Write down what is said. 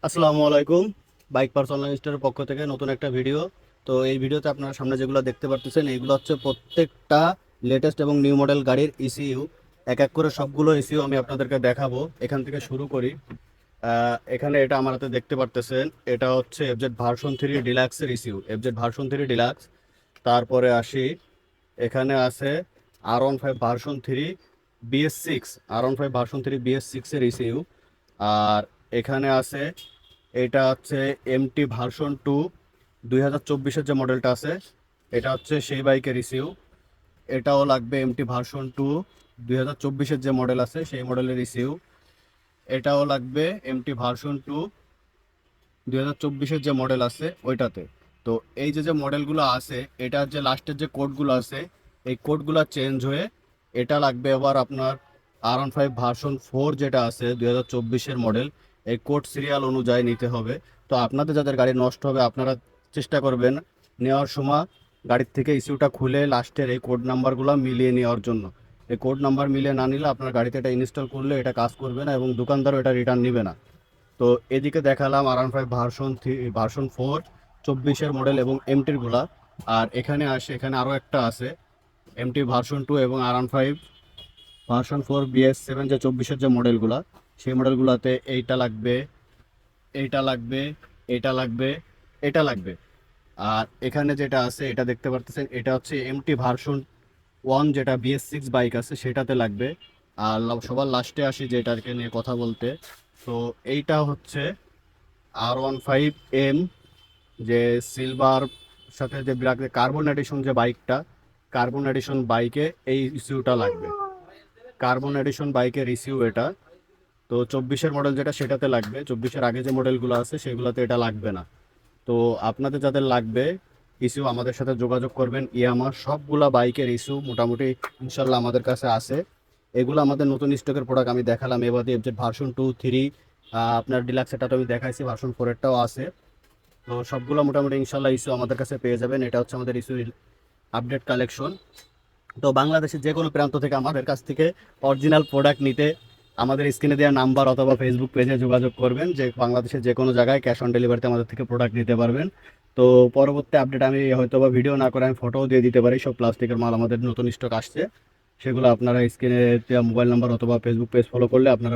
আসসালামু আলাইকুম। Bike personal স্টোরের পক্ষ থেকে নতুন একটা ভিডিও। তো এই ভিডিওতে আপনারা সামনে যেগুলো দেখতে পারতেছেন এইগুলো হচ্ছে প্রত্যেকটা লেটেস্ট এবং নিউ মডেল গাড়ির ইসিইউ। এক এক করে সবগুলো ইসিইউ আমি আপনাদেরকে দেখাবো। এখান থেকে শুরু করি। এখানে এটা আমার হাতে দেখতে পারতেছেন, এটা হচ্ছে এফজেড ভার্সন 3 ডিলাক্সের ইসিইউ, এফজেড ভার্সন 3 ডিলাক্স। তারপরে আসি, এখানে আছে R15 version 3 BS6, R15 version 3 BS6 এর ইসিইউ। আর এখানে আছে, এটা হচ্ছে MT ভার্সন 2 2024-এর যে মডেলটা আছে, এটা হচ্ছে সেই বাইকের ইসিইউ। এটাও লাগবে MT ভার্সন 2 2024-এর যে মডেল আছে সেই মডেলের ইসিইউ। এটাও লাগবে MT ভার্সন 2 2024-এর যে মডেল আছে ওইটাতে। তো এই যে যে মডেলগুলো আছে, এটার যে লাস্টের যে কোডগুলো আছে এই কোডগুলো চেঞ্জ হয়ে এটা লাগবে আবার আপনার R15 ভার্সন 4 যেটা আছে 2024-এর মডেল, এই কোড সিরিয়াল অনুযায়ী নিতে হবে। তো আপনাদের যাদের গাড়ি নষ্ট হবে আপনারা চেষ্টা করবেন নেওয়ার সময় গাড়ির থেকে ইস্যুটা খুলে লাস্টের এই কোড নাম্বারগুলো মিলিয়ে নেওয়ার জন্য। এই কোড নাম্বার মিলিয়ে না নিলে আপনার গাড়িতে এটা ইনস্টল করলে এটা কাজ করবে না এবং দোকানদারও এটা রিটার্ন নেবে না। তো এদিকে দেখালাম R15 ভার্সন 4 24-এর মডেল এবং এমটির গুলা। আর এখানে আসে, এখানে আরও একটা আছে MT ভার্সন 2 এবং R15 ভার্সন 4 BS7 যে 24-এর যে মডেলগুলা, সেই মডেলগুলোতে এইটা লাগবে, এইটা লাগবে, এটা লাগবে, এটা লাগবে। আর এখানে যেটা আছে এটা দেখতে পারতেছেন, এটা হচ্ছে MT ভার্সন 1 যেটা BS6 বাইক আছে সেটাতে লাগবে। আর সবার লাস্টে আসি যেটাকে নিয়ে কথা বলতে। তো এইটা হচ্ছে R15M, যে সিলভার সাথে যে ব্ল্যাক কার্বন এডিশন যে বাইকটা, কার্বন এডিশন বাইকে এই ইস্যুটা লাগবে। কার্বন এডিশন বাইকের ইস্যু এটা। তো 24-এর মডেল যেটা সেটাতে লাগবে, 24-এর আগে যে মডেলগুলো আছে সেগুলোতে এটা লাগবে না। তো আপনাদের যাদের লাগবে ইস্যু আমাদের সাথে যোগাযোগ করবেন। ইয়ামার সবগুলা বাইকের ইস্যু মোটামুটি ইনশাল্লাহ আমাদের কাছে আছে। এগুলো আমাদের নতুন স্টকের প্রোডাক্ট। আমি দেখালাম এবারে এফজেড ভার্সন 2 3, আপনার ডিলাক্স এটা তো আমি দেখাইছি, ভার্সন 4-এরটাও আছে। তো সবগুলো মোটামুটি ইনশাল্লাহ ইস্যু আমাদের কাছে পেয়ে যাবেন। এটা হচ্ছে আমাদের ইস্যু আপডেট কালেকশন। তো বাংলাদেশের যে কোনো প্রান্ত থেকে আমাদের কাছ থেকে অরিজিনাল প্রোডাক্ট নিতে আমাদের স্ক্রিনে দেওয়া নাম্বার অথবা ফেসবুক পেজে যোগাযোগ করবেন। যে বাংলাদেশের যে কোনো জায়গায় ক্যাশ অন ডেলিভারিতে আমাদের থেকে প্রোডাক্ট নিতে পারবেন। তো পরবর্তী আপডেট আমি হয়তো বা ভিডিও না করে আমি ফটোও দিয়ে দিতে পারি। সব প্লাস্টিকের মাল আমাদের নতুন স্টক আসছে, সেগুলো আপনারা স্ক্রিনে দেওয়া মোবাইল নাম্বার অথবা ফেসবুক পেজ ফলো করলে আপনারা